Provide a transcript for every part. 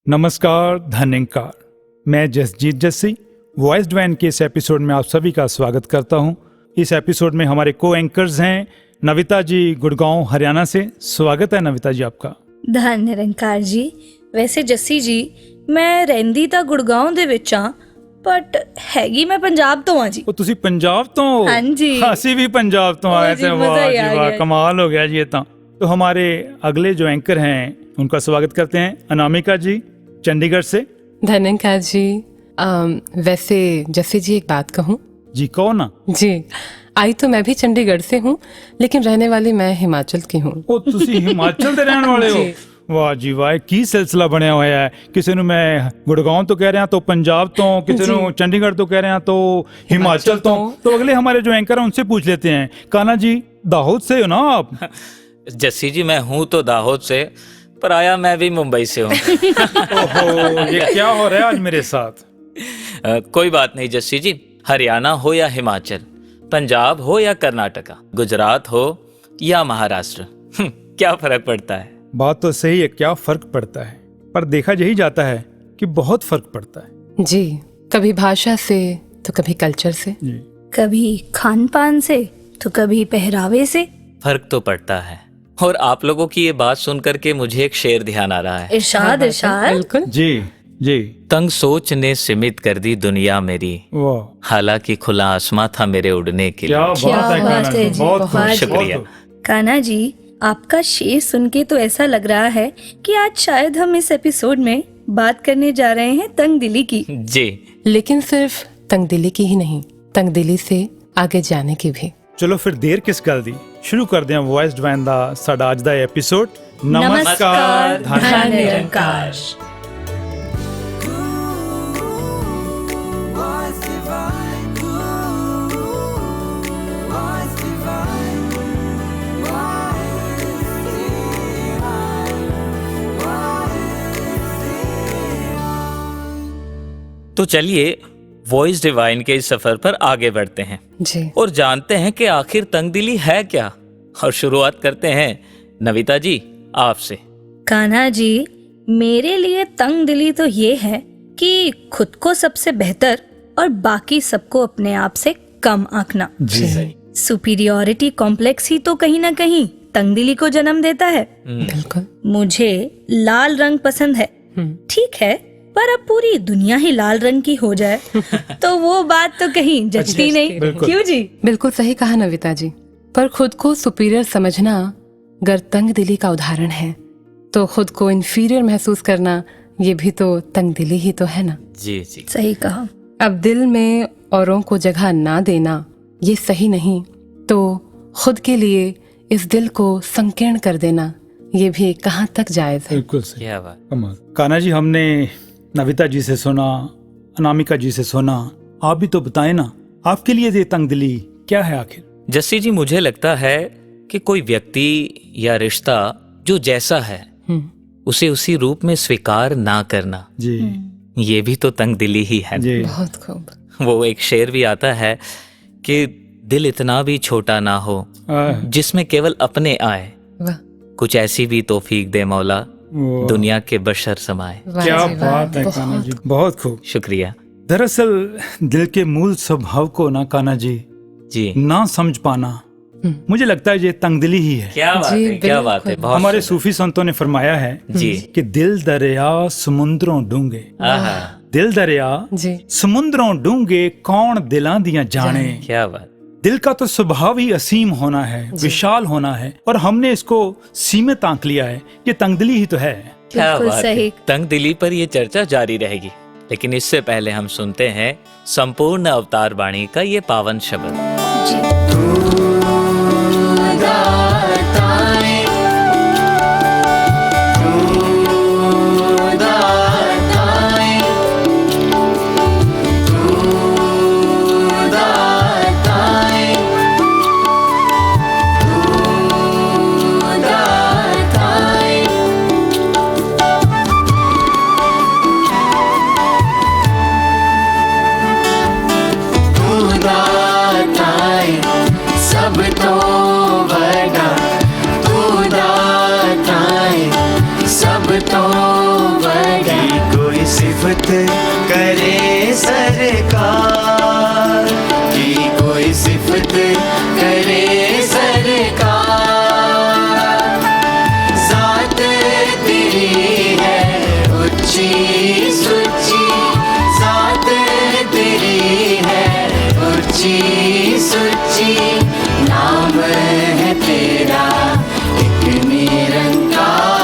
नमस्कार, धन्यकार। मैं Jasjeet Jassi voice divine के इस एपिसोड में आप सभी का स्वागत करता हूं। इस एपिसोड में हमारे को एंकर्स हैं नविता जी, गुड़गांव हरियाणा से। स्वागत है नविता जी आपका। धन्यकार जी। वैसे जस्सी जी, मैं ਰਹਿੰਦੀ ਤਾਂ ਗੁੜਗਾਉਂ ਦੇ ਵਿੱਚ ਆ, ਬਟ ਹੈਗੀ ਮੈਂ ਪੰਜਾਬ ਤੋਂ ਆ ਜੀ। ਉਹ ਤੁਸੀਂ ਪੰਜਾਬ ਤੋਂ? ਹਾਂਜੀ, ਅਸੀਂ ਵੀ ਪੰਜਾਬ ਤੋਂ आए थे। वाह जी वाह, कमाल हो गया जी ये तो हमारे अगले जो एंकर हैं उनका स्वागत करते हैं। अनामिका जी चंडीगढ़ से। धन्यकार जी। वैसे जैसे जी एक बात कहूँ जी, कहो ना जी। आई तो मैं भी चंडीगढ़ से हूँ, लेकिन रहने वाली मैं हिमाचल की हूँ। ਉਹ ਤੁਸੀਂ ਹਿਮਾਚਲ ਦੇ ਰਹਿਣ ਵਾਲੇ ਹੋ? ਵਾਹ ਜੀ ਵਾਹ, ਕੀ ਸਿਲਸਿਲਾ ਬਣਿਆ ਹੋਇਆ ਹੈ। ਕਿਸੇ ਨੂੰ ਮੈਂ गुड़गांव तो कह रहे हैं तो पंजाब तो, किसी ਨੂੰ चंडीगढ़ तो कह रहे हैं तो हिमाचल तो अगले हमारे जो एंकर हैं उनसे पूछ लेते हैं। कान्हा जी, दाहोद से हो ना आप? जस्सी जी, मैं हूँ तो दाहोद से, पर आया मैं भी मुंबई से हूँ। ओहो, ये क्या हो रहा है आज मेरे साथ? कोई बात नहीं जस्सी जी, हरियाणा हो या हिमाचल, पंजाब हो या कर्नाटका, गुजरात हो या महाराष्ट्र, क्या फर्क पड़ता है? बात तो सही है, क्या फर्क पड़ता है, पर देखा यही जाता है कि बहुत फर्क पड़ता है जी। कभी भाषा से तो कभी कल्चर से जी। कभी खान पान से तो कभी पहरावे से। फर्क तो पड़ता है। और आप लोगों की ये बात सुनकर के मुझे एक शेर ध्यान आ रहा है। इरशाद इरशाद। बिल्कुल जी जी। तंग सोच ने सीमित कर दी दुनिया मेरी, वाह, हालांकि खुला आसमां था मेरे उड़ने के क्या लिए। बात है कान्हा जी, जी, बहुत बहुत खूब, शुक्रिया। बहुत खूब। कान्हा जी, आपका शेर सुन के तो ऐसा लग रहा है कि आज शायद हम इस एपिसोड में बात करने जा रहे हैं तंग दिली की। जी, लेकिन सिर्फ तंगदिली की ही नहीं, तंगदिली से आगे जाने की भी। चलो फिर देर किस गल दी, शुरू करते हैं वॉइस डिवाइन दा साडा अज दा एपिसोड। नमस्कार, धन्यकार। तो चलिए वॉइस डिवाइन के इस सफर पर आगे बढ़ते हैं जी। और जानते हैं कि आखिर तंगदिली है क्या। और शुरुआत करते हैं नविता जी आपसे। कान्हा जी, मेरे लिए तंग दिली तो ये है कि खुद को सबसे बेहतर और बाकी सबको अपने आप से कम आंकना। जी सुपीरियोरिटी कॉम्प्लेक्स ही तो कहीं ना कहीं तंग दिली को जन्म देता है। बिल्कुल। मुझे लाल रंग पसंद है, ठीक है, पर अब पूरी दुनिया ही लाल रंग की हो जाए तो वो बात तो कहीं जचती नहीं। क्यों जी? बिल्कुल सही कहा नविता जी। पर खुद को सुपीरियर समझना अगर तंगदिली का उदाहरण है, तो खुद को इन्फीरियर महसूस करना ये भी तो तंगदिली ही तो है ना। जी जी, सही कहा। अब दिल में औरों को जगह ना देना ये सही नहीं, तो खुद के लिए इस दिल को संकीर्ण कर देना ये भी कहाँ तक जायज है। बिल्कुल सही, क्या बात। कमाल। कान्हा जी, हमने नविता जी से सुना, अनामिका जी से सुना, आप भी तो बताएं ना, आपके लिए ये तंगदिली क्या है आखिर? जस्सी जी, मुझे लगता है कि कोई व्यक्ति या रिश्ता जो जैसा है उसे उसी रूप में स्वीकार ना करना, जी ये भी तो तंगदिली ही है। जी। बहुत खूब। वो एक शेर भी आता है कि दिल इतना भी छोटा ना हो जिसमें केवल अपने आए, वाह कुछ ऐसी भी तौफीक दे मौला दुनिया के बशर समाए। वाह क्या जी, वाह, बात है कान्हा जी, बहुत खूब। शुक्रिया दरअसल दिल के मूल स्वभाव को ना कान्हा जी जी। ना समझ पाना, मुझे लगता है ये तंगदिली ही है। क्या बात जी, है, क्या बात है। बहुत हमारे सुंदर। सूफी संतों ने फरमाया है जी। कि दिल दरिया समुद्रों डूंगे, आहा, दिल दरिया जी। समुद्रों डूंगे, कौन दिलां दियां जाने। क्या बात। दिल का तो स्वभाव ही असीम होना है, विशाल होना है, और हमने इसको सीमित आंक लिया है। ये तंगदिली ही तो है। क्या बिल्कुल बात है। सही। तंगदिली पर ये चर्चा जारी रहेगी, लेकिन इससे पहले हम सुनते हैं संपूर्ण अवतार वाणी का ये पावन शब्द। सब तो वरदान सिफत करे सरकार की, कोई सिफत करे सरकार। जात तेरी है ऊंची सुची, जात तेरी है ऊंची सुची, नाम है तेरा एक निरंकार।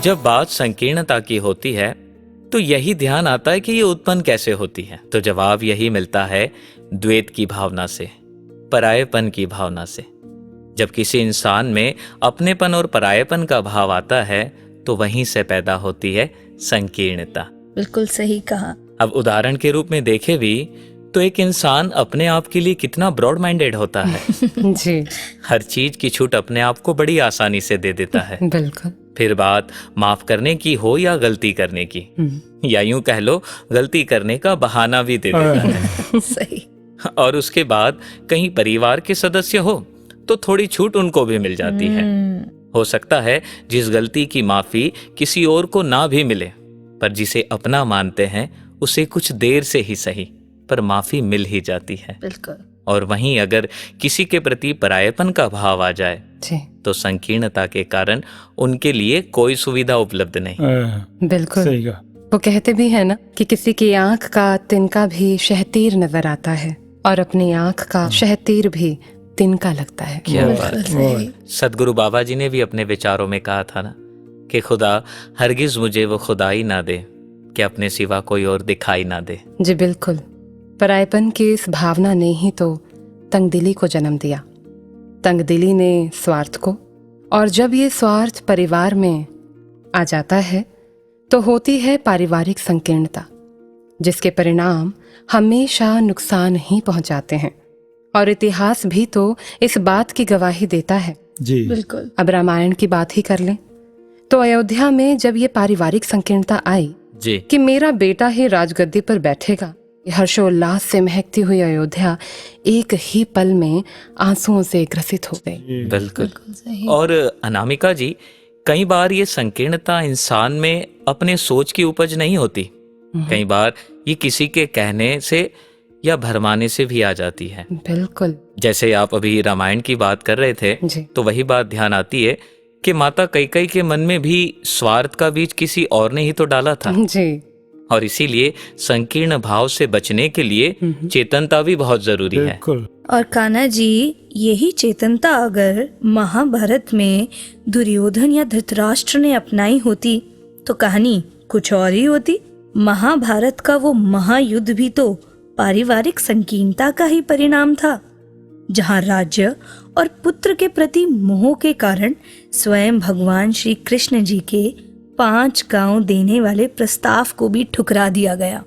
जब बात संकीर्णता की होती है तो यही ध्यान आता है कि ये उत्पन्न कैसे होती है। तो जवाब यही मिलता है द्वैत की भावना से, परायेपन की भावना से। जब किसी इंसान में अपनेपन और परायेपन का भाव आता है तो वहीं से पैदा होती है संकीर्णता। बिल्कुल सही कहा। अब उदाहरण के रूप में देखे भी तो एक इंसान अपने आप के लिए कितना ब्रॉड माइंडेड होता है। जी हर चीज की छूट अपने आप को बड़ी आसानी से दे देता है। बिल्कुल। फिर बात माफ करने की हो या गलती करने की, या यूं कह लो गलती करने का बहाना भी दे देता है। सही। और उसके बाद कहीं परिवार के सदस्य हो तो थोड़ी छूट उनको भी मिल जाती है। हो सकता है जिस गलती की माफी किसी और को ना भी मिले, पर जिसे अपना मानते हैं उसे कुछ देर से ही सही पर माफी मिल ही जाती है। बिल्कुल। और वहीं अगर किसी के प्रति परायेपन का भाव आ जाए जी तो संकीर्णता के कारण उनके लिए कोई सुविधा उपलब्ध नहीं। बिल्कुल। सही कहा। वो कहते भी है ना कि किसी की आंख का तिनका भी शहतीर नजर आता है और अपनी आंख का शहतीर भी तिनका लगता है। क्या बात बिल्कुल है। सही। सदगुरु बाबा जी ने भी अपने विचारों में कहा था ना कि खुदा हरगिज मुझे वो खुदाई ना दे कि अपने सिवा कोई और दिखाई ना दे। जी बिल्कुल। परायपन की इस भावना ने ही तो तंगदिली को जन्म दिया। तंगदिली ने स्वार्थ को, और जब ये स्वार्थ परिवार में आ जाता है तो होती है पारिवारिक संकीर्णता, जिसके परिणाम हमेशा नुकसान ही पहुंचाते हैं। और इतिहास भी तो इस बात की गवाही देता है। जी बिल्कुल। अब रामायण की बात ही कर लें तो अयोध्या में जब ये पारिवारिक संकीर्णता आई जी कि मेरा बेटा ही राजगद्दी पर बैठेगा, हर्षोल्लास से महकती हुई अयोध्या एक ही पल में आंसुओं से ग्रसित हो गई। बिल्कुल। सही। और अनामिका जी, कई बार ये संकीर्णता इंसान में अपने सोच की उपज नहीं होती। कई बार ये किसी के कहने से या भरमाने से भी आ जाती है। बिल्कुल। जैसे आप अभी रामायण की बात कर रहे थे जी तो वही बात ध्यान आती है कि माता कैकेयी के मन में भी स्वार्थ का बीज किसी और ने ही तो डाला था। जी और इसीलिए संकीर्ण भाव से बचने के लिए चेतनता भी बहुत जरूरी है। बिल्कुल। और कान्हा जी, यही चेतनता अगर महाभारत में दुर्योधन या धृतराष्ट्र ने अपनाई होती तो कहानी कुछ और ही होती। महाभारत का वो महायुद्ध भी तो पारिवारिक संकीर्णता का ही परिणाम था, जहां राज्य और पुत्र के प्रति मोह के कारण स्वयं भगवान श्री कृष्ण जी के 5 गांव देने वाले प्रस्ताव को भी ठुकरा दिया गया।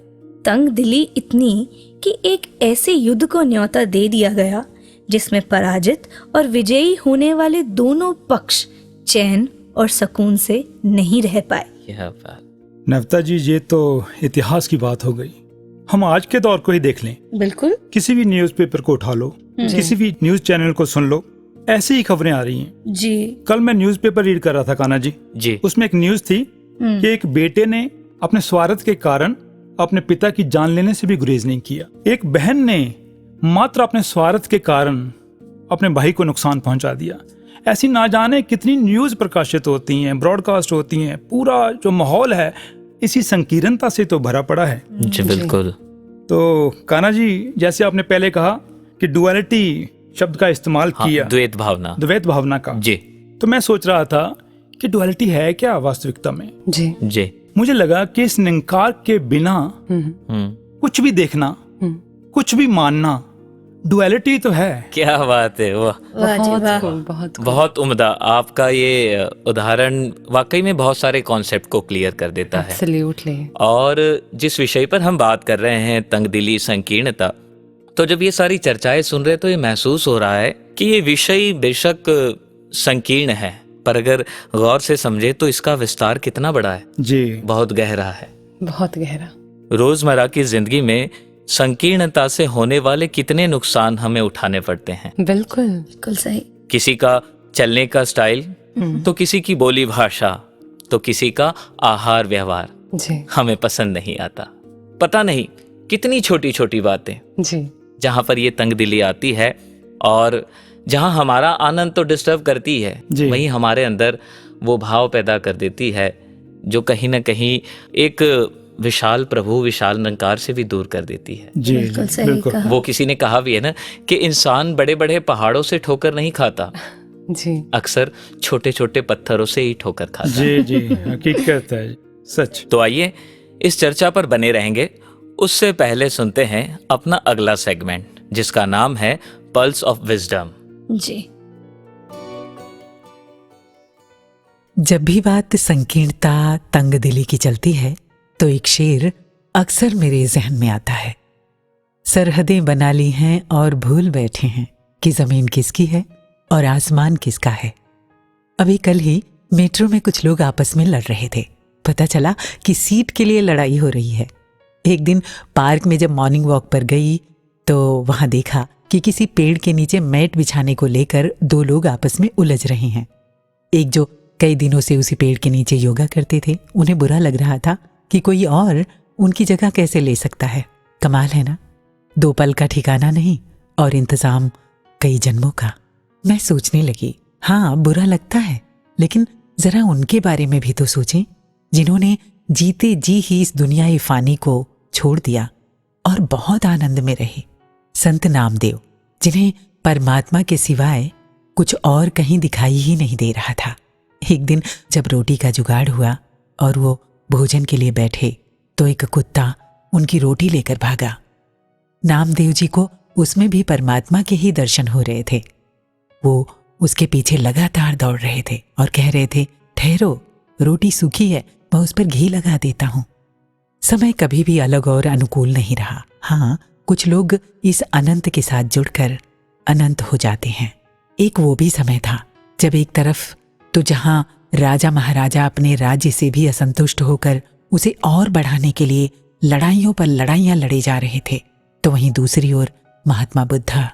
तंग दिली इतनी कि एक ऐसे युद्ध को न्योता दे दिया गया जिसमें पराजित और विजयी होने वाले दोनों पक्ष चैन और सुकून से नहीं रह पाए। यह बात। नवता जी, ये तो इतिहास की बात हो गई। हम आज के दौर को ही देख लें, बिल्कुल। किसी भी न्यूज़पेपर को उठा लो, किसी भी न्यूज चैनल को सुन लो, ऐसी ही खबरें आ रही हैं। जी। कल मैं न्यूज़पेपर रीड कर रहा था कान्हा जी, जी उसमें एक न्यूज थी कि एक बेटे ने अपने स्वार्थ के कारण अपने पिता की जान लेने से भी गुरेज नहीं किया। एक बहन ने मात्र अपने स्वार्थ के कारण अपने भाई को नुकसान पहुंचा दिया। ऐसी ना जाने कितनी न्यूज प्रकाशित होती हैं, ब्रॉडकास्ट होती हैं। पूरा जो माहौल है इसी संकीर्णता से तो भरा पड़ा है। जी बिल्कुल। तो कान्हा जी, जैसे आपने पहले कहा कि डुअलिटी शब्द का इस्तेमाल हाँ, किया, द्वैत भावना। द्वैत भावना का, जी तो मैं सोच रहा था कि डुअलिटी है क्या वास्तविकता में। जी जी। मुझे लगा कि इस निंकार के बिना कुछ भी देखना, कुछ भी मानना, डुअलिटी तो है। क्या बात है। वाह, वाह जी वाह। बहुत बहुत उम्दा। आपका ये उदाहरण वाकई में बहुत सारे कॉन्सेप्ट को क्लियर कर देता है। एब्सोल्युटली। और जिस विषय पर हम बात कर रहे हैं, तंगदिली, संकीर्णता, तो जब ये सारी चर्चाएं सुन रहे तो ये महसूस हो रहा है कि ये विषय बेशक संकीर्ण है, पर अगर गौर से समझे तो इसका विस्तार कितना बड़ा है। जी बहुत गहरा है। बहुत गहरा। रोजमर्रा की जिंदगी में संकीर्णता से होने वाले कितने नुकसान हमें उठाने पड़ते हैं। बिल्कुल। बिल्कुल सही। किसी का चलने का स्टाइल, तो किसी की बोली भाषा, तो किसी का आहार व्यवहार जी हमें पसंद नहीं आता। पता नहीं कितनी छोटी छोटी बातें जी जहां पर ये तंगदिली आती है और जहां हमारा आनंद तो डिस्टर्ब करती है, जी। वहीं हमारे अंदर वो भाव पैदा कर देती है जो कहीं ना कहीं एक विशाल प्रभु, विशाल निरंकार से भी दूर कर देती है। जी बिल्कुल सही बिल्कुल। कहा। वो किसी ने कहा भी है ना कि इंसान बड़े बड़े पहाड़ों से ठोकर नहीं खाता, जी। अक्सर छोटे छोटे पत्थरों से ही ठोकर खाता है। जी जी, हकीकत है, सच। तो आइए इस चर्चा पर बने रहेंगे। उससे पहले सुनते हैं अपना अगला सेगमेंट, जिसका नाम है पल्स ऑफ विजडम। जी। जब भी बात संकीर्णता, तंगदिली की चलती है तो एक शेर अक्सर मेरे जहन में आता है। सरहदें बना ली हैं और भूल बैठे हैं कि जमीन किसकी है और आसमान किसका है। अभी कल ही मेट्रो में कुछ लोग आपस में लड़ रहे थे। पता चला कि सीट के लिए लड़ाई हो रही है। एक दिन पार्क में जब मॉर्निंग वॉक पर गई तो वहां देखा कि किसी पेड़ के नीचे मैट बिछाने को लेकर दो लोग आपस में उलझ रहे हैं। एक जो कई दिनों से उसी पेड़ के नीचे योगा करते थे, उन्हें बुरा लग रहा था कि कोई और उनकी जगह कैसे ले सकता है। कमाल है ना, 2 पल का ठिकाना नहीं और इंतजाम कई जन्मों का। मैं सोचने लगी, हाँ बुरा लगता है, लेकिन जरा उनके बारे में भी तो सोचें जिन्होंने जीते जी ही इस दुनियाई फानी को छोड़ दिया और बहुत आनंद में रहे। संत नामदेव, जिन्हें परमात्मा के सिवाय कुछ और कहीं दिखाई ही नहीं दे रहा था। एक दिन जब रोटी का जुगाड़ हुआ और वो भोजन के लिए बैठे तो एक कुत्ता उनकी रोटी लेकर भागा। नामदेव जी को उसमें भी परमात्मा के ही दर्शन हो रहे थे। वो उसके पीछे लगातार दौड़ रहे थे और कह रहे थे, ठहरो, रोटी सूखी है, मैं उस पर घी लगा देता हूं। समय कभी भी अलग और अनुकूल नहीं रहा। हाँ, कुछ लोग इस अनंत के साथ जुड़कर अनंत हो जाते हैं। एक वो भी समय था जब एक तरफ तो जहां राजा महाराजा अपने राज्य से भी असंतुष्ट होकर उसे और बढ़ाने के लिए लड़ाइयों पर लड़ाइयां लड़े जा रहे थे, तो वहीं दूसरी ओर महात्मा बुद्धा,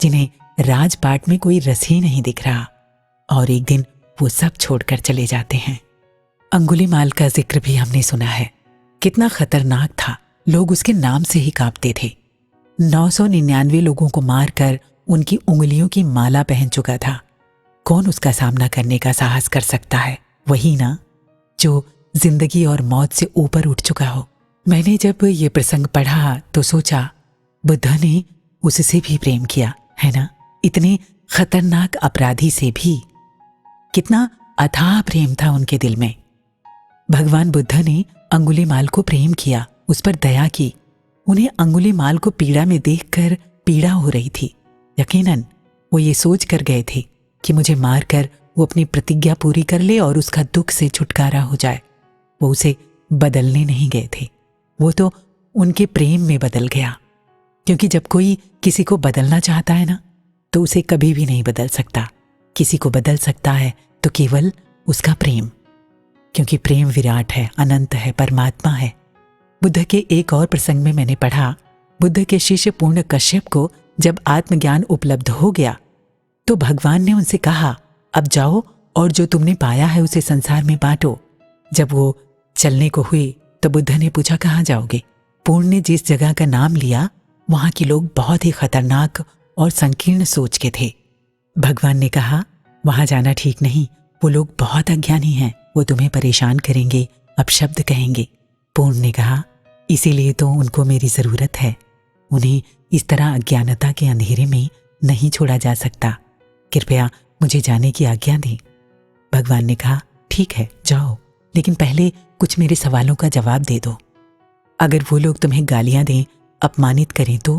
जिन्हें राजपाट में कोई रस ही नहीं दिख रहा, और एक दिन वो सब छोड़कर चले जाते हैं। अंगुलीमाल का जिक्र भी हमने सुना है। कितना खतरनाक था, लोग उसके नाम से ही कांपते थे। 999 लोगों को मारकर उनकी उंगलियों की माला पहन चुका था। कौन उसका सामना करने का साहस कर सकता है? वही ना जो जिंदगी और मौत से ऊपर उठ चुका हो। मैंने जब ये प्रसंग पढ़ा तो सोचा, बुद्ध ने उससे भी प्रेम किया है ना, इतने खतरनाक अपराधी से भी कितना अथाह प्रेम था उनके दिल में। भगवान बुद्ध ने अंगुलीमाल को प्रेम किया, उस पर दया की। उन्हें अंगुलीमाल को पीड़ा में देखकर पीड़ा हो रही थी। यकीनन वो ये सोच कर गए थे कि मुझे मारकर वो अपनी प्रतिज्ञा पूरी कर ले और उसका दुख से छुटकारा हो जाए। वो उसे बदलने नहीं गए थे, वो तो उनके प्रेम में बदल गया। क्योंकि जब कोई किसी को बदलना चाहता है ना, तो उसे कभी भी नहीं बदल सकता। किसी को बदल सकता है तो केवल उसका प्रेम, क्योंकि प्रेम विराट है, अनंत है, परमात्मा है। बुद्ध के एक और प्रसंग में मैंने पढ़ा, बुद्ध के शिष्य पूर्ण कश्यप को जब आत्मज्ञान उपलब्ध हो गया तो भगवान ने उनसे कहा, अब जाओ और जो तुमने पाया है उसे संसार में बांटो। जब वो चलने को हुए तो बुद्ध ने पूछा, कहाँ जाओगे? पूर्ण ने जिस जगह का नाम लिया वहां के लोग बहुत ही खतरनाक और संकीर्ण सोच के थे। भगवान ने कहा, वहां जाना ठीक नहीं, वो लोग बहुत अज्ञानी हैं, वो तुम्हें परेशान करेंगे, अपशब्द कहेंगे। पूर्ण ने कहा, इसीलिए तो उनको मेरी जरूरत है। उन्हें इस तरह अज्ञानता के अंधेरे में नहीं छोड़ा जा सकता। कृपया मुझे जाने की आज्ञा दें। भगवान ने कहा, ठीक है जाओ, लेकिन पहले कुछ मेरे सवालों का जवाब दे दो। अगर वो लोग तुम्हें गालियां दें, अपमानित करें तो?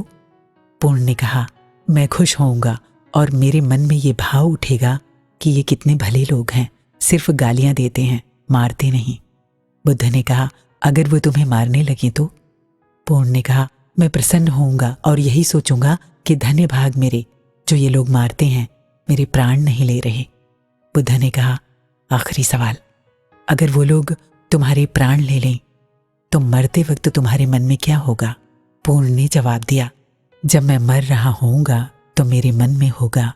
पूर्ण ने कहा, मैं खुश होऊंगा और मेरे मन में ये भाव उठेगा कि ये कितने भले लोग हैं, सिर्फ गालियां देते हैं, मारते नहीं। बुद्ध ने कहा, अगर वो तुम्हें मारने लगे तो? पूर्ण ने कहा, मैं प्रसन्न होऊंगा और यही सोचूंगा कि धन्य भाग मेरे, जो ये लोग मारते हैं, मेरे प्राण नहीं ले रहे। बुद्ध ने कहा, आखिरी सवाल, अगर वो लोग तुम्हारे प्राण ले लें तो मरते वक्त तुम्हारे मन में क्या होगा? पूर्ण ने जवाब दिया, जब मैं मर रहा होऊंगा तो मेरे मन में होगा,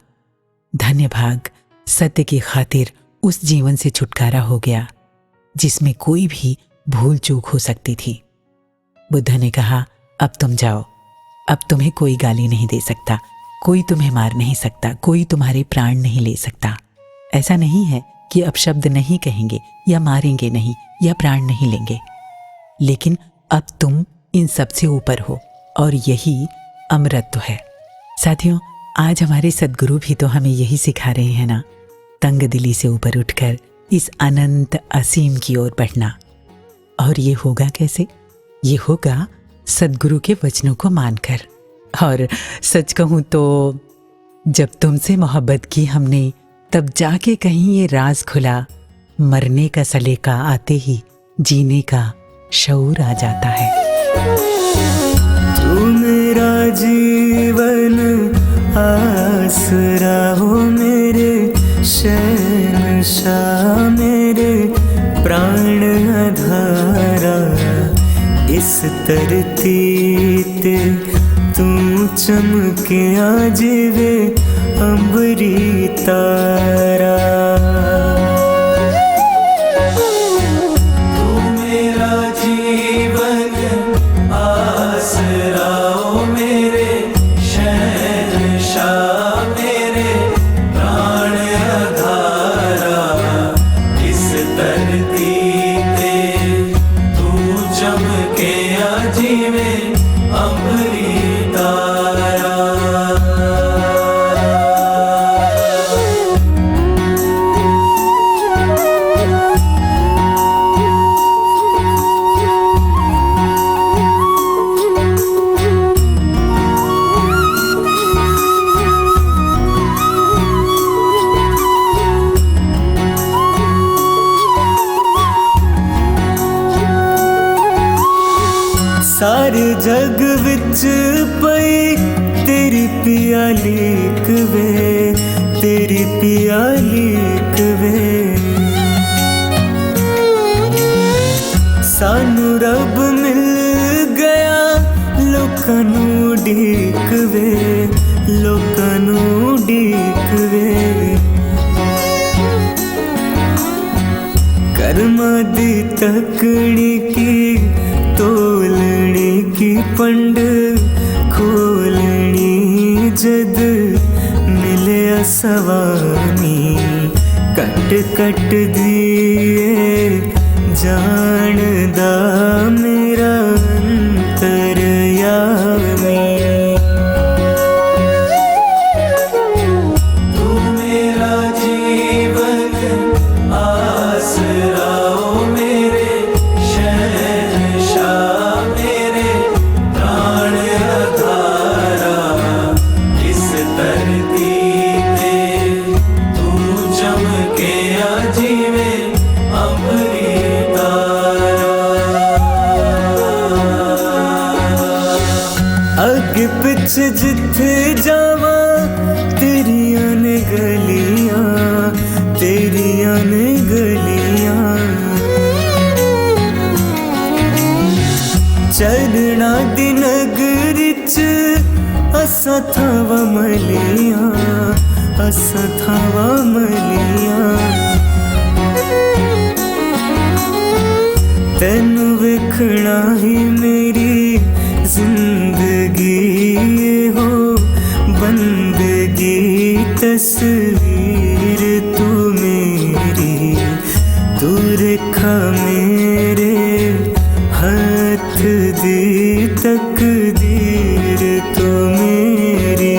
धन्य भाग, सत्य की खातिर उस जीवन से छुटकारा हो गया जिसमें कोई भी भूल चूक हो सकती थी। बुद्ध ने कहा, अब तुम जाओ, अब तुम्हें कोई गाली नहीं दे सकता, कोई तुम्हें मार नहीं सकता, कोई तुम्हारे प्राण नहीं ले सकता। ऐसा नहीं है कि अपशब्द नहीं कहेंगे या मारेंगे नहीं या प्राण नहीं लेंगे, लेकिन अब तुम इन सबसे ऊपर हो और यही अमरत्व है। साथियों, आज हमारे सद्गुरु भी तो हमें यही सिखा रहे हैं ना तंग दिली से ऊपर उठकर इस अनंत असीम की ओर बढ़ना। और ये होगा कैसे? ये होगा सद्गुरु के वचनों को मानकर। और सच कहूँ तो जब तुमसे मोहब्बत की हमने, तब जाके कहीं ये राज खुला, मरने का सलीका आते ही जीने का शऊर आ जाता है। तू मेरा जीवन आसरा हो, मेरे शहंशाह, मेरे प्राण आधारा। इस धरती ते तू चमके आजीवे अंबरी तारा। तू मेरा जीवन आसरा ओ मेरे शहंशाह, मेरे प्राण आधारा। इस धरती पे तू चमके आजीवे अंबरी तारा। सारे जग विच पई तेरी प्याली कवे, तेरी प्याली कवे। सानू रब मिल गया, लोकां नू उडीकवे, लोकां नू उडीकवे। कर्मा दी तकड़ी की तोलने की पंड खोलनी, जद मिले सवानी। कट कट दिए जानदा मेरा अंतरयामी। तू मेरा जीवन आसरा ओ मेरे शहंशाह, मेरे प्राण आधारा। इस धरती पे तू चमके आजीवे अंबरी तारा। अगे पिछे जिथे जावा तेरियां ने गलियां, तेरियां ने गलियां। चलना दी नगरी च असा थावा मलियां, असा थावा मलियां। तैनू वेखना ही मेरी जिंदगी हो, बंदगी तस्वीर तू मेरी। तू रेखा मेरे हाथ दी तकदीर तू मेरी।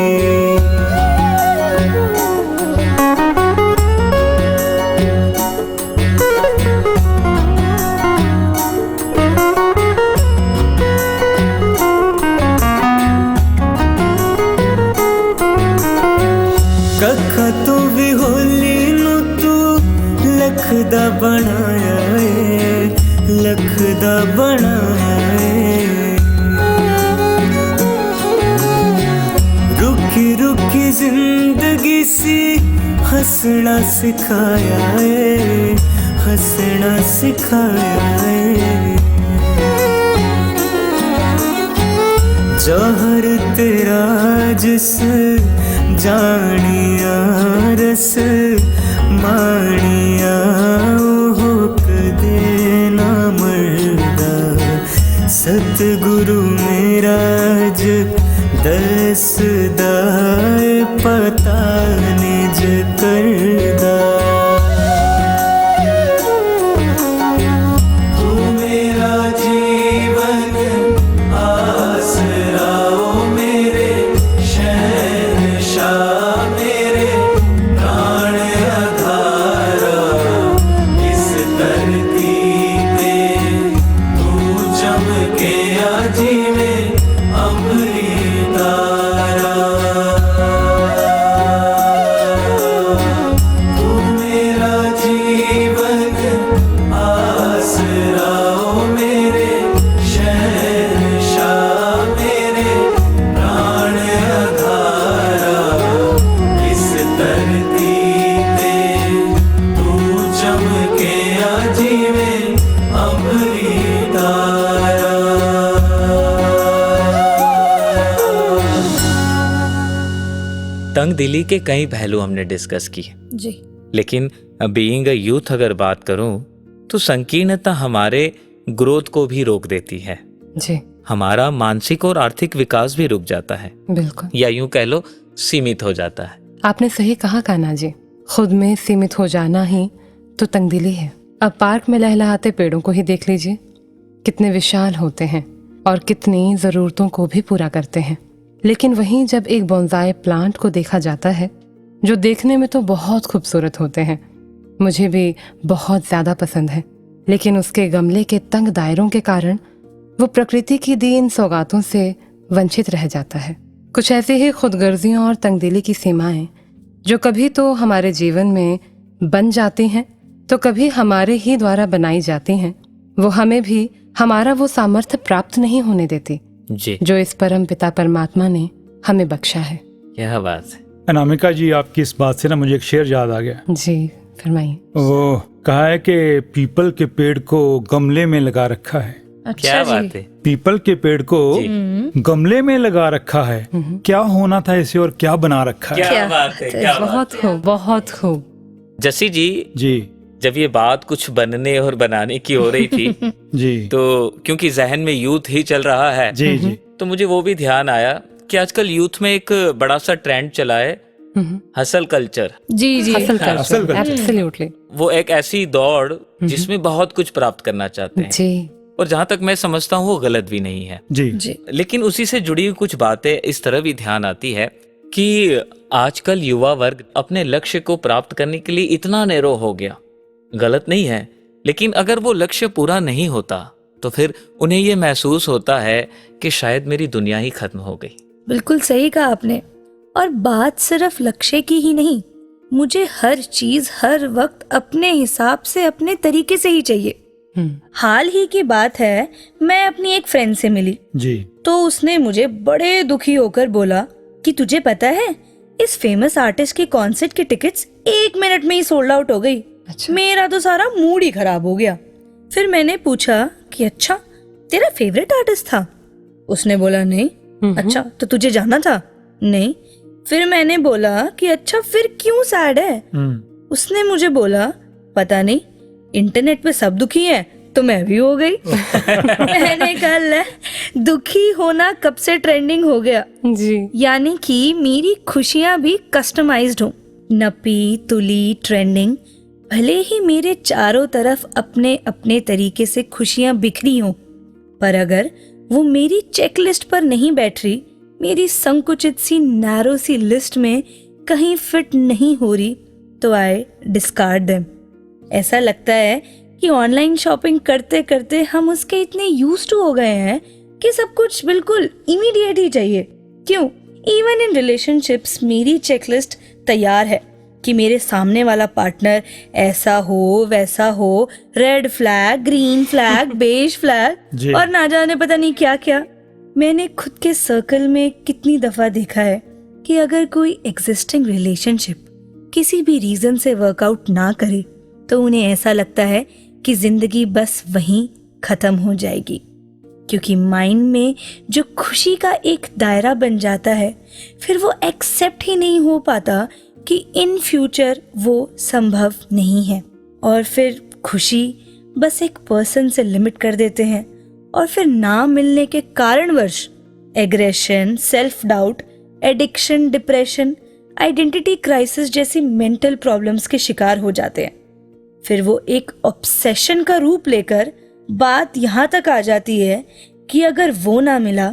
कखा तू भी होली नू तू लख दा बनाया है, लख दा बनाया है। रुकी रुकी जिंदगी सी हंसना सिखाया है, हंसना सिखाया है। जौहर तेरा जिस जानिया रस मानिया, हो कदे ना मरदा। सतगुरु मेरा ज दसदा पता निज करदा। तू मेरा जीवन आसरा ओ मेरे शहंशाह, मेरे प्राण आधारा। अमृतारा। तंग दिली के कई पहलू हमने डिस्कस किए, जी। लेकिन बीइंग अ यूथ अगर बात करूं तो संकीर्णता हमारे ग्रोथ को भी रोक देती है। जी हमारा मानसिक और आर्थिक विकास भी रुक जाता है, बिल्कुल, या यूं कह लो सीमित हो जाता है। आपने सही कहा कान्हा जी, खुद में सीमित हो जाना ही तो तंगदिली है। अब पार्क में लहलहाते पेड़ों को ही देख लीजिए, कितने विशाल होते हैं और कितनी जरूरतों को भी पूरा करते हैं। लेकिन वहीं जब एक बोनसाई प्लांट को देखा जाता है जो देखने में तो बहुत खूबसूरत होते हैं, मुझे भी बहुत ज्यादा पसंद है, लेकिन उसके गमले के तंग दायरों के कारण वो प्रकृति की दी इन सौगातों से वंचित रह जाता है। कुछ ऐसे ही खुदगर्जियों और तंगदिली की सीमाएं जो कभी तो हमारे जीवन में बन जाती हैं तो कभी हमारे ही द्वारा बनाई जाती हैं, वो हमें भी हमारा वो सामर्थ्य प्राप्त नहीं होने देती जी, जो इस परम पिता परमात्मा ने हमें बख्शा है। क्या बात है। अनामिका जी, आपकी इस बात से ना मुझे एक शेर याद आ गया। जी फरमाइए। वो कहा है कि पीपल के पेड़ को गमले में लगा रखा है। क्या बात है। पीपल के पेड़ को गमले में लगा रखा है, क्या होना था इसे और क्या बना रखा है। क्या बात है, क्या बात बहुत खूब, बहुत खूब। जसी जी, जी जब ये बात कुछ बनने और बनाने की हो रही थी जी तो क्योंकि जहन में यूथ ही चल रहा है, जी जी तो मुझे वो भी ध्यान आया कि आजकल यूथ में एक बड़ा सा ट्रेंड चला है, हसल कल्चर। जी जी असल असल कर, culture। एब्सोल्युटली। वो एक ऐसी दौड़ जिसमें बहुत कुछ प्राप्त करना चाहते हैं, जी और जहां तक मैं समझता हूँ वो गलत भी नहीं है। जी जी लेकिन उसी से जुड़ी हुई कुछ बातें इस तरह भी ध्यान आती है कि आजकल युवा वर्ग अपने लक्ष्य को प्राप्त करने के लिए इतना नैरो हो गया। गलत नहीं है, लेकिन अगर वो लक्ष्य पूरा नहीं होता तो फिर उन्हें ये महसूस होता है कि शायद मेरी दुनिया ही खत्म हो गई। बिल्कुल सही कहा आपने। और बात सिर्फ लक्ष्य की ही नहीं, मुझे हर चीज हर वक्त अपने हिसाब से अपने तरीके से ही चाहिए। हाल ही की बात है, मैं अपनी एक फ्रेंड से मिली जी तो उसने मुझे बड़े दुखी होकर बोला कि तुझे पता है इस फेमस आर्टिस्ट के कॉन्सर्ट की टिकट्स 1 मिनट में ही सोल्ड आउट हो गई। अच्छा। मेरा तो सारा मूड ही खराब हो गया। फिर मैंने पूछा कि अच्छा तेरा फेवरेट आर्टिस्ट था? उसने बोला नहीं। अच्छा तो तुझे जाना था? नहीं। फिर मैंने बोला कि अच्छा फिर क्यों सैड है? उसने मुझे बोला पता नहीं, इंटरनेट पे सब दुखी हैं तो मैं भी हो गई। मैंने कहा ले, दुखी होना कब से ट्रेंडिंग हो गया। जी यानी कि मेरी खुशियां भी कस्टमाइज्ड हो, नपी तुली ट्रेंडिंग। भले ही मेरे चारों तरफ अपने अपने तरीके से खुशियां बिखरी हों, पर अगर वो मेरी चेकलिस्ट पर नहीं बैठ रही, मेरी संकुचित सी नैरो सी लिस्ट में कहीं फिट नहीं हो रही, तो आई डिस्कार्ड देम। ऐसा लगता है कि ऑनलाइन शॉपिंग करते करते हम उसके इतने यूज्ड टू हो गए हैं कि सब कुछ बिल्कुल इमीडिएट ही चाहिए। क्यों, इवन इन रिलेशनशिप्स मेरी चेकलिस्ट तैयार है कि मेरे सामने वाला पार्टनर ऐसा हो वैसा हो, red flag green flag beige flag और ना जाने पता नहीं क्या क्या। मैंने खुद के सर्कल में कितनी दफा देखा है कि अगर कोई एग्जिस्टिंग रिलेशनशिप किसी भी रीजन से वर्कआउट ना करे तो उन्हें ऐसा लगता है कि जिंदगी बस वहीं खत्म हो जाएगी, क्योंकि माइंड में जो खुशी का एक दायरा बन जाता है फिर वो एक्सेप्ट ही नहीं हो पाता कि इन फ्यूचर वो संभव नहीं है, और फिर खुशी बस एक पर्सन से लिमिट कर देते हैं, और फिर ना मिलने के कारणवश aggression, self doubt, addiction, depression, identity crisis जैसी मेंटल प्रॉब्लम्स के शिकार हो जाते हैं। फिर वो एक ऑब्सेशन का रूप लेकर बात यहाँ तक आ जाती है कि अगर वो ना मिला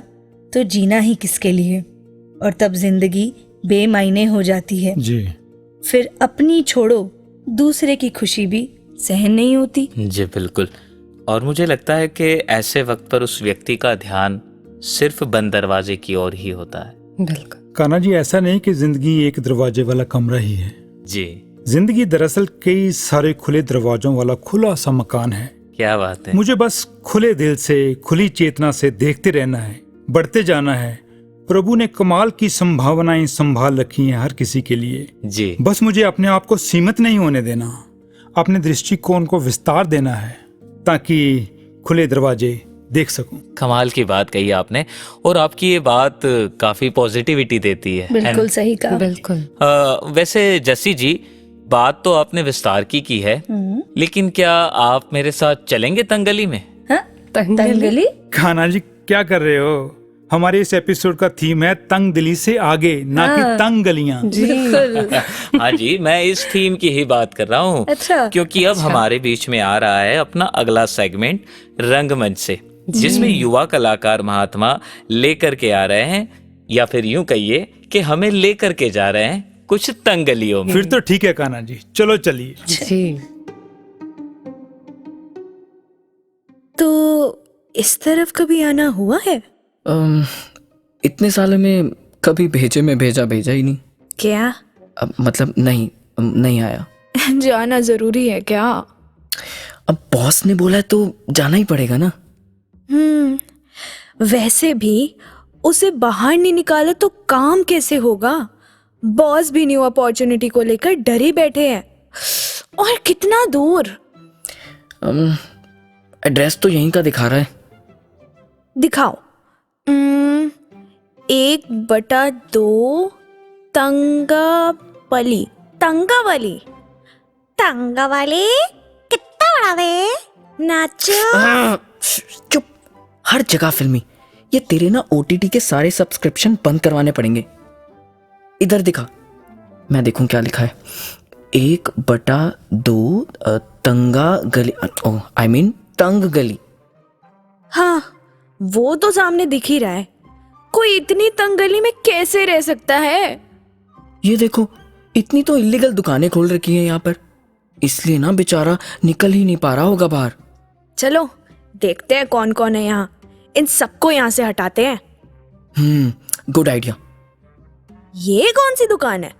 तो जीना ही किसके लिए, और तब जिंदगी बेमायने हो जाती है। जी फिर अपनी छोड़ो दूसरे की खुशी भी सहन नहीं होती। जी बिल्कुल। और मुझे लगता है कि ऐसे वक्त पर उस व्यक्ति का ध्यान सिर्फ बंद दरवाजे की ओर ही होता है। बिल्कुल। कान्हा जी, ऐसा नहीं कि जिंदगी एक दरवाजे वाला कमरा ही है। जी, जिंदगी दरअसल कई सारे खुले दरवाजों वाला खुला सा मकान है। क्या बात है। मुझे बस खुले दिल से, खुली चेतना से देखते रहना है, बढ़ते जाना है। प्रभु ने कमाल की संभावनाएं संभाल रखी हैं हर किसी के लिए। जी, बस मुझे अपने आप को सीमित नहीं होने देना, अपने दृष्टिकोण को विस्तार देना है। ताकि खुले दरवाजे देख सकूं। कमाल की बात कही आपने, और आपकी ये बात काफी पॉजिटिविटी देती है बिल्कुल सही कहा। बिल्कुल। वैसे जस्सी जी, बात तो आपने विस्तार की है, लेकिन क्या आप मेरे साथ चलेंगे तंगली में? हाँ? तंगली? खाना जी क्या कर रहे हो? हमारे इस एपिसोड का थीम है तंग दिली से आगे, ना कि तंग गलियां। बिल्कुल। हाँ जी, मैं इस थीम की ही बात कर रहा हूँ। अच्छा। क्योंकि अब हमारे बीच में आ रहा है अपना अगला सेगमेंट रंगमंच से, जिसमें युवा कलाकार महात्मा लेकर के आ रहे हैं, या फिर यूं कहिए कि हमें लेकर के जा रहे हैं कुछ तंग गलियों में। फिर तो ठीक है कान्हा जी, चलो चलिए। जी। तो इस तरफ कभी आना हुआ है? इतने सालों में कभी भेजे में भेजा ही नहीं। क्या? मतलब नहीं आया। जाना जरूरी है क्या? अब बॉस ने बोला है तो जाना ही पड़ेगा ना। वैसे भी उसे बाहर नहीं निकाला तो काम कैसे होगा? बॉस भी न्यू अपॉर्चुनिटी को लेकर डरे बैठे हैं। और कितना दूर? एड्रेस तो यहीं का दिखा रहा है। दिखाओ। 1/2 तंगावली। तंगावली कितना बड़ा वे? नाचो। चुप। हर जगह फिल्मी। ये तेरे ना OTT के सारे सब्सक्रिप्शन बंद करवाने पड़ेंगे। इधर दिखा, मैं देखूं क्या लिखा है। 1/2 तंगा गली, I mean तंग गली। हाँ, वो तो सामने दिख ही रहा है। कोई इतनी तंग गली में कैसे रह सकता है? ये देखो, इतनी तो इलीगल दुकानें खोल रखी हैं यहाँ पर, इसलिए ना बेचारा निकल ही नहीं पा रहा होगा बाहर। चलो देखते हैं कौन कौन है यहाँ। इन सबको यहाँ से हटाते हैं। Good idea. ये कौन सी दुकान है?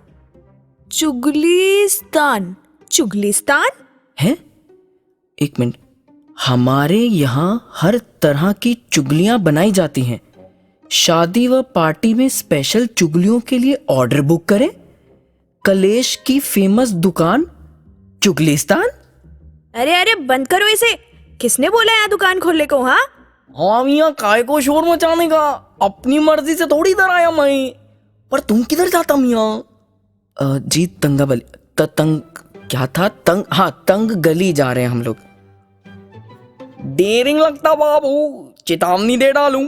चुगलिस्तान। चुगलिस्तान है? एक मिनट। हमारे यहाँ हर तरह की चुगलियां बनाई जाती हैं। शादी व पार्टी में स्पेशल चुगलियों के लिए ऑर्डर बुक करें। कलेश की फेमस दुकान चुगलिस्तान। अरे बंद करो इसे। किसने बोला यहाँ दुकान खोलने को? हाँ, मियाँ काय को शोर मचाने का? अपनी मर्जी से थोड़ी इधर आया मैं। पर तुम किधर जाता मियाँ? जी तंगावली तंग क्या था? तंग गली जा रहे हैं हम लोग। देरिंग लगता बाबू, चेतावनी दे डालूं।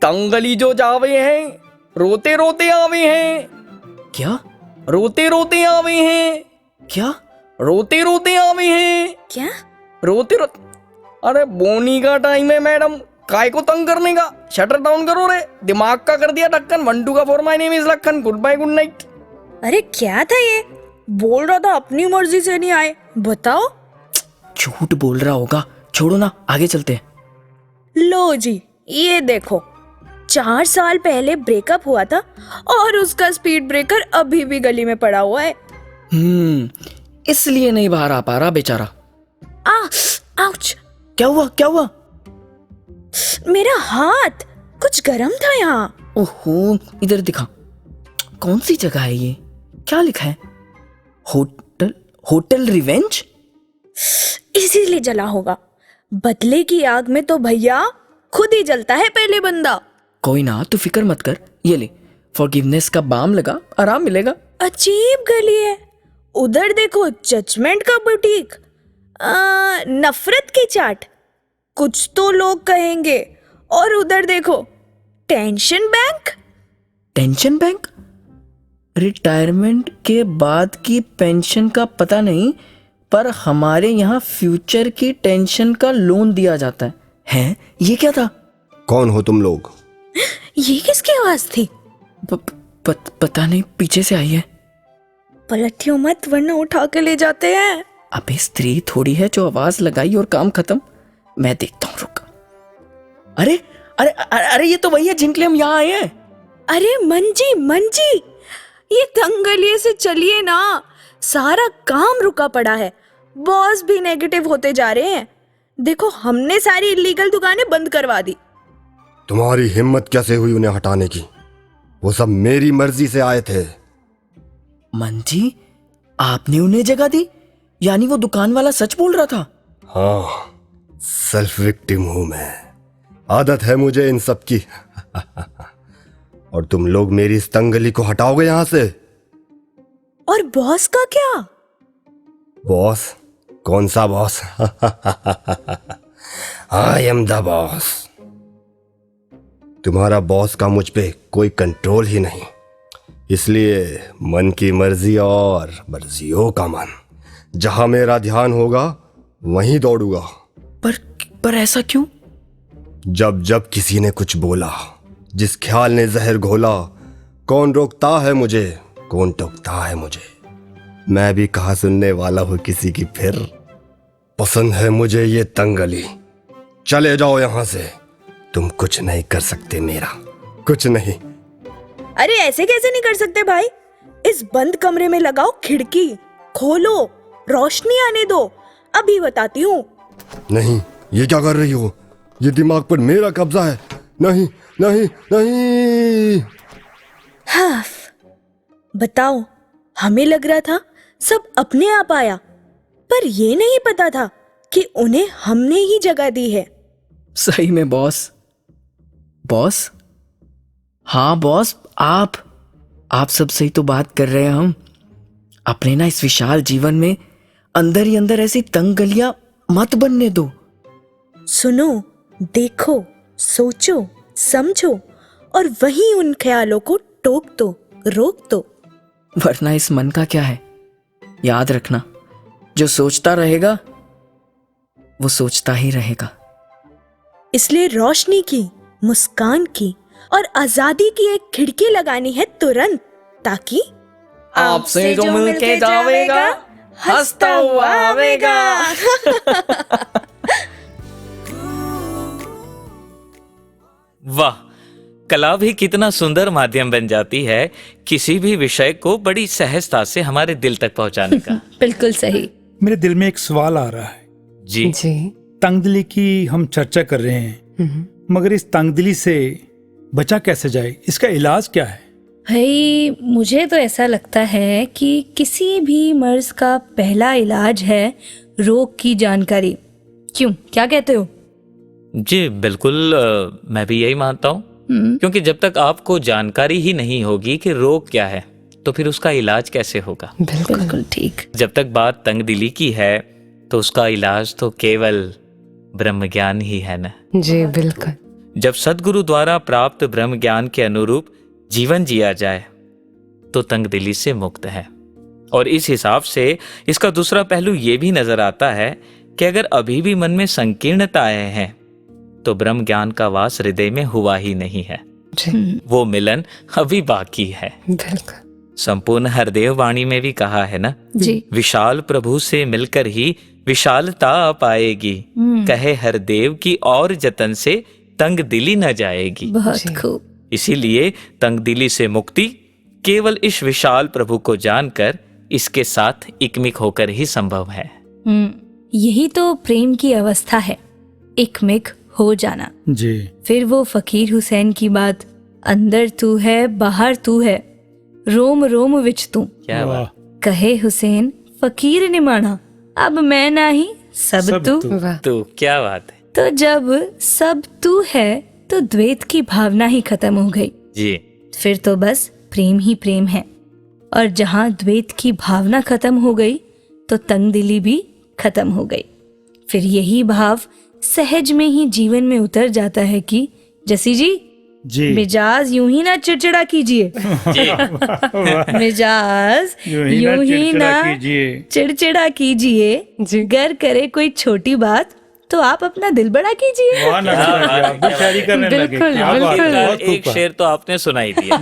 तंग गली जो जावे हैं, रोते रोते आवे हैं। क्या? रोते रोते आवे हैं। क्या? रोते रोते आवे हैं। क्या? रोते अरे बोनी का टाइम है मैडम, काय को तंग करने का? शटर डाउन करो रे, दिमाग का कर दिया ढक्कन। 1 2 का 4 my name is Lakhan. Good bye, good night. अरे क्या था ये? बोल रहा था अपनी मर्जी से नहीं आए। बताओ। झूठ बोल रहा होगा, छोड़ो ना, आगे चलते हैं। लो जी, ये देखो, 4 साल पहले ब्रेकअप हुआ था और उसका स्पीड ब्रेकर अभी भी गली में पड़ा हुआ है। इसलिए नहीं बाहर आ पा रहा बेचारा। आउच। क्या हुआ? मेरा हाथ कुछ गरम था यहाँ। ओहो, इधर दिखा। कौन सी जगह है ये? क्या लिखा है? Hotel revenge. इसीलिए जला होगा। बदले की आग में तो भैया खुद ही जलता है पहले बंदा। कोई ना, तू फिक्र मत कर। ये ले, फॉरगिवनेस का बाम लगा, आराम मिलेगा। अजीब गली है। उधर देखो, जजमेंट का बुटीक। नफरत की चाट, कुछ तो लोग कहेंगे। और उधर देखो, tension bank. Tension bank? Retirement के बाद की पेंशन का पता नहीं, पर हमारे यहाँ फ्यूचर की टेंशन का लोन दिया जाता है। ये क्या था? कौन हो तुम लोग? ये किसकी आवाज थी? पता नहीं, पीछे से आई है। पलटियो मत वरना उठा के ले जाते हैं। अबे स्त्री थोड़ी है जो आवाज लगाई और काम खत्म। मैं देखता हूँ, रुक। अरे अरे अरे ये तो वही है जिनके लिए हम यहाँ आए हैं। अरे मंजी, ये तंगलिए से चलिए ना, सारा काम रुका पड़ा है। बॉस भी नेगेटिव होते जा रहे हैं। देखो, हमने सारी इलीगल दुकानें बंद करवा दी। तुम्हारी हिम्मत कैसे हुई उन्हें हटाने की? वो सब मेरी मर्जी से आए थे। मंजी, आपने उन्हें जगह दी? यानी वो दुकान वाला सच बोल रहा था? हाँ, सेल्फ विक्टिम हूं मैं, आदत है मुझे इन सब की। और तुम लोग मेरी इस तंगली को हटाओगे यहां से। और बॉस का क्या? बॉस? कौन सा boss? I am the boss. तुम्हारा बॉस का मुझ पे कोई कंट्रोल ही नहीं, इसलिए मन की मर्जी और मर्जियों का मन, जहां मेरा ध्यान होगा वहीं दौड़ूंगा। पर ऐसा क्यों? जब जब किसी ने कुछ बोला, जिस ख्याल ने जहर घोला, कौन रोकता है मुझे, कौन टोकता है मुझे। मैं भी कहाँ सुनने वाला हूँ किसी की फिर। पसंद है मुझे ये तंगली। चले जाओ यहां से, तुम कुछ नहीं कर सकते मेरा, कुछ नहीं। अरे ऐसे कैसे नहीं कर सकते भाई? इस बंद कमरे में लगाओ खिड़की, खोलो, रोशनी आने दो, अभी बताती हूँ। नहीं, ये क्या कर रही हो? ये दिमाग पर मेरा कब्जा है। नहीं नहीं नहीं। हाँ, बताओ, हमें लग रहा था सब अपने आप आया, पर ये नहीं पता था कि उन्हें हमने ही जगह दी है। सही में बॉस। बॉस? हाँ बॉस, आप सब सही तो बात कर रहे हैं। हम अपने ना इस विशाल जीवन में अंदर ही अंदर ऐसी तंग गलियां मत बनने दो। सुनो, देखो, सोचो, समझो और वहीं उन ख्यालों को टोक दो, रोक दो। वरना इस मन का क्या है? याद रखना, जो सोचता रहेगा वो सोचता ही रहेगा। इसलिए रोशनी की, मुस्कान की और आजादी की एक खिड़की लगानी है तुरंत, ताकि आपसे जो मिलके जावेगा हंसता हुआ आवेगा। वाह, कला भी कितना सुंदर माध्यम बन जाती है किसी भी विषय को बड़ी सहजता से हमारे दिल तक पहुंचाने का। बिल्कुल सही। मेरे दिल में एक सवाल आ रहा है। जी जी। तंगदिली की हम चर्चा कर रहे हैं, मगर इस तंगदिली से बचा कैसे जाए? इसका इलाज क्या है? भाई, मुझे तो ऐसा लगता है कि किसी भी मर्ज का पहला इलाज है रोग की जानकारी। क्यों, क्या कहते हो? जी बिल्कुल, मैं भी यही मानता हूँ। क्योंकि जब तक आपको जानकारी ही नहीं होगी कि रोग क्या है, तो फिर उसका इलाज कैसे होगा? बिल्कुल ठीक। जब तक बात तंगदिली की है तो उसका इलाज तो केवल ब्रह्म ज्ञान ही है ना। जी बिल्कुल। जब सद्गुरु द्वारा प्राप्त ब्रह्म ज्ञान के अनुरूप जीवन जिया जाए तो तंगदिली से मुक्त है। और इस हिसाब से इसका दूसरा पहलू ये भी नजर आता है कि अगर अभी भी मन में संकीर्णताएं हैं तो ब्रह्म ज्ञान का वास हृदय में हुआ ही नहीं है। जी वो मिलन अभी बाकी है। बिल्कुल। संपूर्ण हरदेव वाणी में भी कहा है ना, जी। विशाल प्रभु से मिलकर ही विशालता आ पाएगी, कहे हरदेव की और जतन से तंग दिली न जाएगी। बहुत खूब। इसीलिए तंग दिली से मुक्ति केवल इस विशाल प्रभु को जानकर इसके साथ इकमिक होकर ही संभव है। यही तो प्रेम की अवस्था है, इकमिक हो जाना। जी। फिर वो फकीर हुसैन की बात, अंदर तू है बाहर तू है, रोम रोम विच तू। क्या बात। कहे हुसैन फकीर ने माना, अब मैं नहीं सब तू। वाह। तो क्या बात है। तो जब सब तू है तो द्वैत की भावना ही खत्म हो गई। जी फिर तो बस प्रेम ही प्रेम है। और जहाँ द्वैत की भावना खत्म हो गई तो तंगदिली भी खत्म हो गई। फिर यही भाव सहज में ही जीवन में उतर जाता है कि जसी जी, मिजाज यूं ही ना चिड़चिड़ा कीजिए। मिजाज यूं ही ना चिड़चिड़ा कीजिए। गर करे कोई छोटी बात तो आप अपना दिल बड़ा कीजिए। बिल्कुल बिल्कुल। एक शेर तो आपने सुनाई दिया।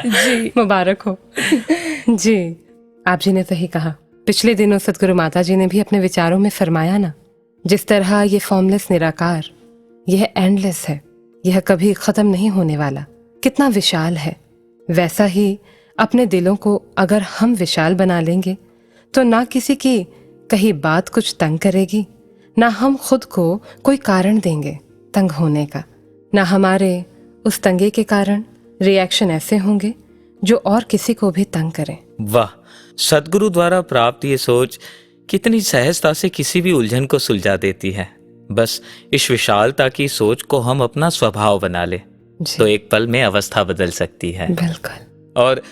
जी मुबारक हो। जी, आप जी ने सही कहा। पिछले दिनों सदगुरु माता जी ने भी अपने विचारों में फरमाया ना, जिस तरह ये फॉर्मलेस निराकार, यह एंडलेस है, यह कभी खत्म नहीं होने वाला, कितना विशाल है, वैसा ही अपने दिलों को अगर हम विशाल बना लेंगे तो ना किसी की कहीं बात कुछ तंग करेगी, ना हम खुद को कोई कारण देंगे तंग होने का, ना हमारे उस तंगे के कारण रिएक्शन ऐसे होंगे जो और किसी को भी तंग करें। वाह, सदगुरु द्वारा प्राप्त ये सोच कितनी सहजता से किसी भी उलझन को सुलझा देती है। बस इस विशालता की सोच को हम अपना स्वभाव बना ले तो एक पल में अवस्था बदल सकती है। बिल्कुल। और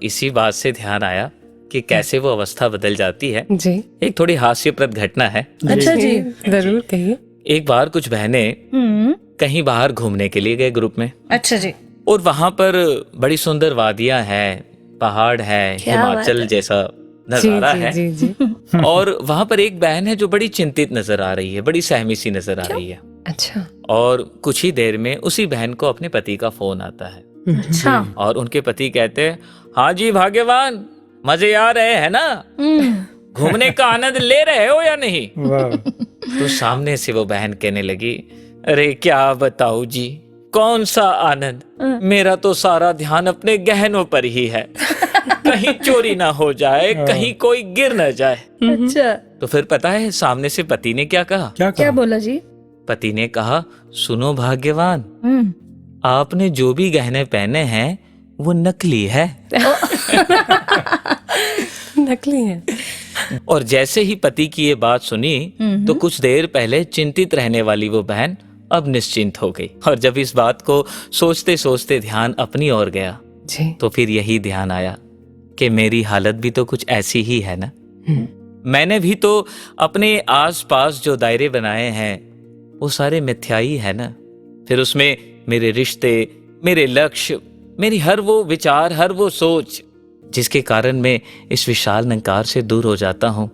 इसी बात से ध्यान आया कि कैसे वो अवस्था बदल जाती है। जी। एक थोड़ी हास्यप्रद घटना है। अच्छा जी। जरूर कहिए। एक बार कुछ बहनें कहीं बाहर घूमने के लिए गए ग्रुप में। अच्छा जी। और वहां पर बड़ी सुंदर वादियां हैं, पहाड़ है, क्या बात हिमाचल है। जैसा नजारा है। जी जी। और वहां पर एक बहन है जो बड़ी चिंतित नजर आ रही है, बड़ी सहमी सी नजर आ रही है। अच्छा। और कुछ ही देर में उसी बहन को अपने पति का फोन आता है अच्छा। और उनके पति कहते हैं, हाँ जी भाग्यवान, मजे आ रहे हैं ना, घूमने का आनंद ले रहे हो या नहीं? वाह। तो सामने से वो बहन कहने लगी, अरे क्या बताऊं जी, कौन सा आनंद, मेरा तो सारा ध्यान अपने गहनों पर ही है, कहीं चोरी ना हो जाए, कहीं कोई गिर न जाए। अच्छा। तो फिर पता है सामने से पति ने क्या कहा? क्या क्या बोला जी? पति ने कहा, सुनो भाग्यवान, हम्म। आपने जो भी गहने पहने हैं वो नकली है। नकली है। और जैसे ही पति की ये बात सुनी तो कुछ देर पहले चिंतित रहने वाली वो बहन अब निश्चिंत हो गई। और जब इस बात को सोचते सोचते ध्यान अपनी ओर गया जी। तो फिर यही ध्यान आया कि मेरी हालत भी तो कुछ ऐसी ही है ना। मैंने भी तो अपने आसपास जो दायरे बनाए हैं वो सारे मिथ्याई है ना। फिर उसमें मेरे रिश्ते, मेरे लक्ष्य, मेरी हर वो विचार, हर वो सोच जिसके कारण मैं इस विशाल निरंकार से दूर हो जाता हूँ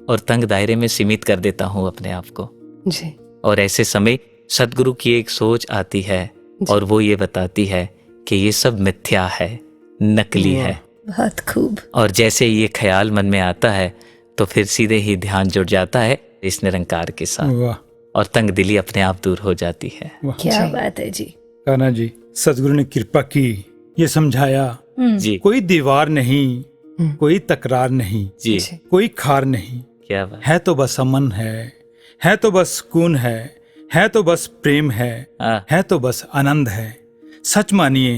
और तंग दायरे में सीमित कर देता हूँ अपने आप को। जी। और ऐसे समय सदगुरु की एक सोच आती है और वो ये बताती है कि ये सब मिथ्या है, नकली है। बहुत खूब। और जैसे ये ख्याल मन में आता है तो फिर सीधे ही ध्यान जुड़ जाता है इस निरंकार के साथ वाह। और तंग दिली अपने आप दूर हो जाती है। वाह। क्या बात है जी। कान्हा जी, सदगुरु ने कृपा की, ये समझाया, जी कोई दीवार नहीं, कोई तकरार नहीं, जी, कोई खार नहीं, क्या बात है तो बस अमन है तो बस सुकून है तो बस प्रेम हाँ। है तो बस आनंद है। सच मानिए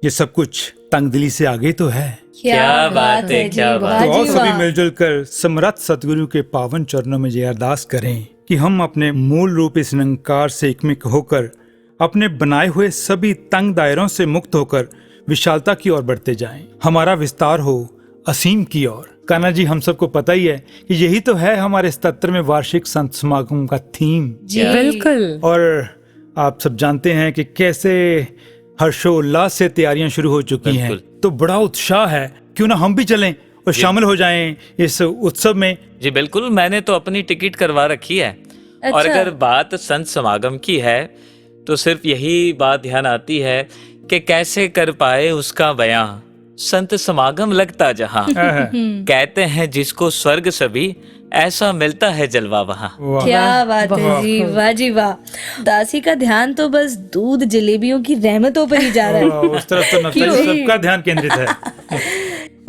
ये सब कुछ तंगदिली से आगे तो है। क्या बात है, क्या जी, बात वाह तो आओ जी, सभी वाह। मिलजुल कर समर्थ सतगुरु के पावन चरणों में ये अरदास करें कि हम अपने मूल रूप इस निरंकार से एकमिक होकर अपने बनाए हुए सभी तंग दायरों से मुक्त होकर विशालता की ओर बढ़ते जाएं। हमारा विस्तार हो असीम की ओर। कान्हा जी, हम सबको पता ही है कि यही तो है हमारे 77वें वार्षिक संत समागम का थीम। जी। बिल्कुल। और आप सब जानते हैं कि कैसे हर्षोल्लास से तैयारियां शुरू हो चुकी हैं। बिल्कुल। तो बड़ा उत्साह है, क्यों ना हम भी चलें और शामिल हो जाएं इस उत्सव में। जी बिल्कुल, मैंने तो अपनी टिकट करवा रखी है। अच्छा। और अगर बात संत समागम की है तो सिर्फ यही बात ध्यान आती है कि कैसे कर पाए उसका बयां संत समागम लगता जहां। कहते हैं जिसको स्वर्ग सभी, ऐसा मिलता है जलवा वहां। वाह। क्या बात है वाह। जी, वाह जी वाह। दासी का ध्यान तो बस दूध जलेबियों की रहमतों पर ही जा रहा है। वाह, उस तरफ तो नताली क्यों? सबका ध्यान केंद्रित है।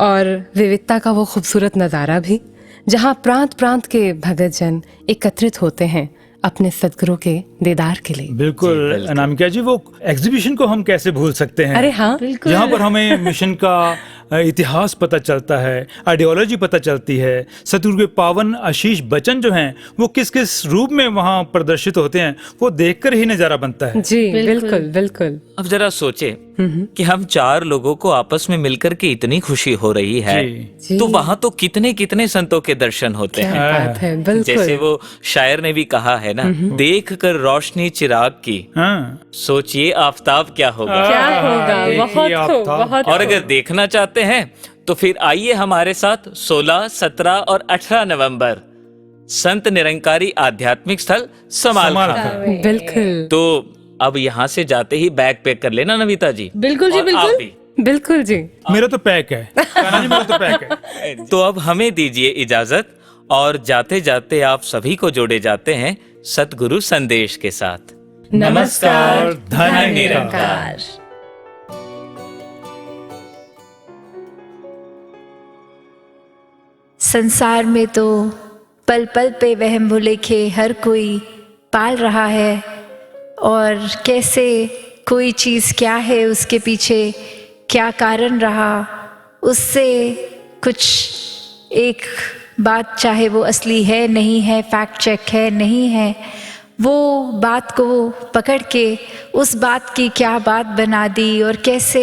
और विविधता का वो खूबसूरत नज़ारा भी, जहाँ प्रांत प्रांत के भगत जन एकत्रित होते हैं अपने सदगुरु के दीदार के लिए। बिल्कुल अनामिका जी, वो एग्जीबिशन को हम कैसे भूल सकते हैं। अरे हाँ, बिल्कुल। यहाँ पर हमें मिशन का इतिहास पता चलता है, आइडियोलॉजी पता चलती है, सतगुरु के पावन आशीष वचन जो हैं वो किस किस रूप में वहाँ प्रदर्शित होते हैं, वो देखकर ही नजारा बनता है। जी बिल्कुल बिल्कुल। अब जरा सोचे कि हम 4 लोगों को आपस में मिलकर के इतनी खुशी हो रही है जी। तो वहां तो कितने कितने संतों के दर्शन होते क्या हैं। बात है, जैसे बिल्कुल। वो शायर ने भी कहा है ना, देख कर रोशनी चिराग की, हाँ। सोचिए आफताब क्या होगा। क्या होगा, देखिए बहुत आप खूब, था। बहुत और खूब। अगर देखना चाहते हैं तो फिर आइए हमारे साथ 16, 17 और 18 नवंबर संत निरंकारी आध्यात्मिक स्थल समाल खां। बिल्कुल तो अब यहाँ से जाते ही बैग पैक कर लेना नविता जी। बिल्कुल जी, और बिल्कुल। आप भी। बिल्कुल जी। मेरा तो पैक है कान्हा जी, मेरा तो पैक है। तो अब हमें दीजिए इजाजत और जाते जाते आप सभी को जोड़े जाते हैं सतगुरु संदेश के साथ। नमस्कार, धन्य निरंकार। संसार में तो पल पल पे वहम भुलेखे हर कोई पाल रहा है, और कैसे कोई चीज़ क्या है, उसके पीछे क्या कारण रहा, उससे कुछ एक बात चाहे वो असली है नहीं है, फैक्ट चेक है नहीं है, वो बात को पकड़ के उस बात की क्या बात बना दी, और कैसे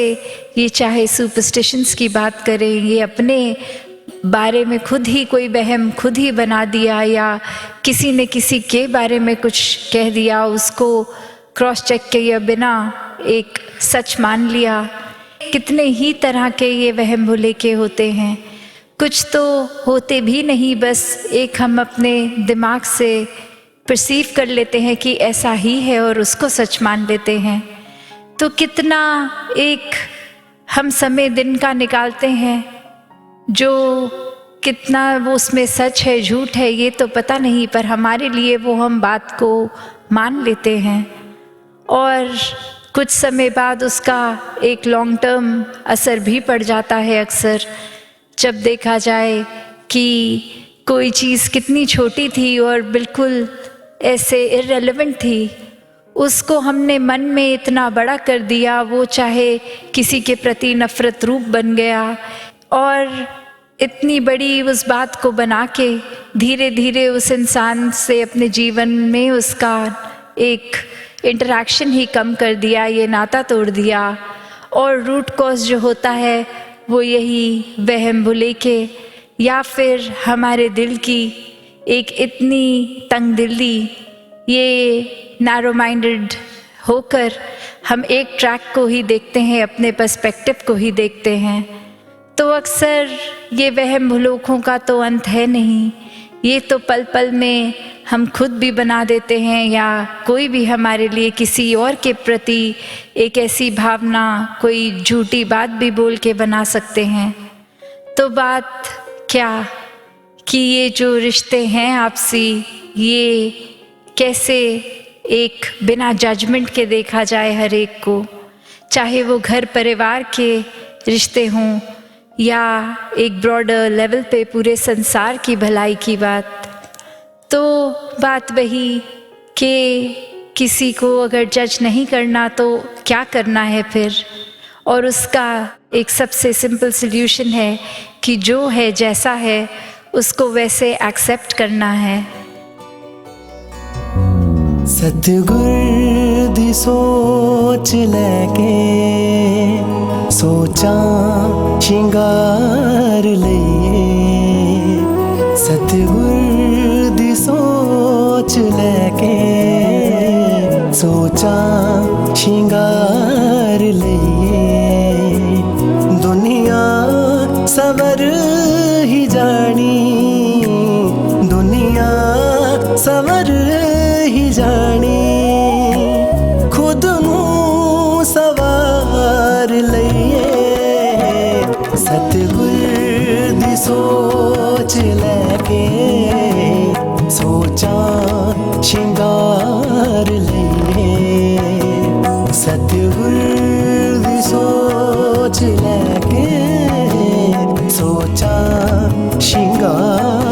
ये चाहे सुपरस्टिशंस की बात करें, ये अपने बारे में खुद ही कोई वहम खुद ही बना दिया, या किसी ने किसी के बारे में कुछ कह दिया, उसको क्रॉस चेक किए बिना एक सच मान लिया। कितने ही तरह के ये वहम भुले के होते हैं। कुछ तो होते भी नहीं, बस एक हम अपने दिमाग से परसीव कर लेते हैं कि ऐसा ही है और उसको सच मान लेते हैं। तो कितना एक हम समय दिन का निकालते हैं, जो कितना वो उसमें सच है झूठ है ये तो पता नहीं, पर हमारे लिए वो हम बात को मान लेते हैं, और कुछ समय बाद उसका एक लॉन्ग टर्म असर भी पड़ जाता है। अक्सर जब देखा जाए कि कोई चीज़ कितनी छोटी थी और बिल्कुल ऐसे इर्रेलेवेंट थी, उसको हमने मन में इतना बड़ा कर दिया, वो चाहे किसी के प्रति नफ़रत रूप बन गया, और इतनी बड़ी उस बात को बना के धीरे धीरे उस इंसान से अपने जीवन में उसका एक इंटरेक्शन ही कम कर दिया, ये नाता तोड़ दिया। और रूट कॉज जो होता है वो यही वहम भुले के, या फिर हमारे दिल की एक इतनी तंग दिली, ये नैरो माइंडेड होकर हम एक ट्रैक को ही देखते हैं, अपने पर्सपेक्टिव को ही देखते हैं। तो अक्सर ये वहम भुलोखों का तो अंत है नहीं, ये तो पल पल में हम खुद भी बना देते हैं, या कोई भी हमारे लिए किसी और के प्रति एक ऐसी भावना, कोई झूठी बात भी बोल के बना सकते हैं। तो बात क्या कि ये जो रिश्ते हैं आपसी, ये कैसे एक बिना जजमेंट के देखा जाए हर एक को, चाहे वो घर परिवार के रिश्ते हों या एक ब्रॉडर लेवल पे पूरे संसार की भलाई की बात। तो बात वही कि किसी को अगर जज नहीं करना तो क्या करना है फिर, और उसका एक सबसे सिंपल सल्यूशन है कि जो है जैसा है उसको वैसे एक्सेप्ट करना है। सतगुर दी सोच लैके सोचा शिंगार लईए, सतगुर दी सोच लैके सोचा शिंगार लईए। दुनिया सवर ही जानी, दुनिया सवर ही जानी, खुद नूं सवार लईए। सतगुर दी सोच लैके सोचा शिंगार लईए, सतगुर दी सोच लैके सोचा शिंगार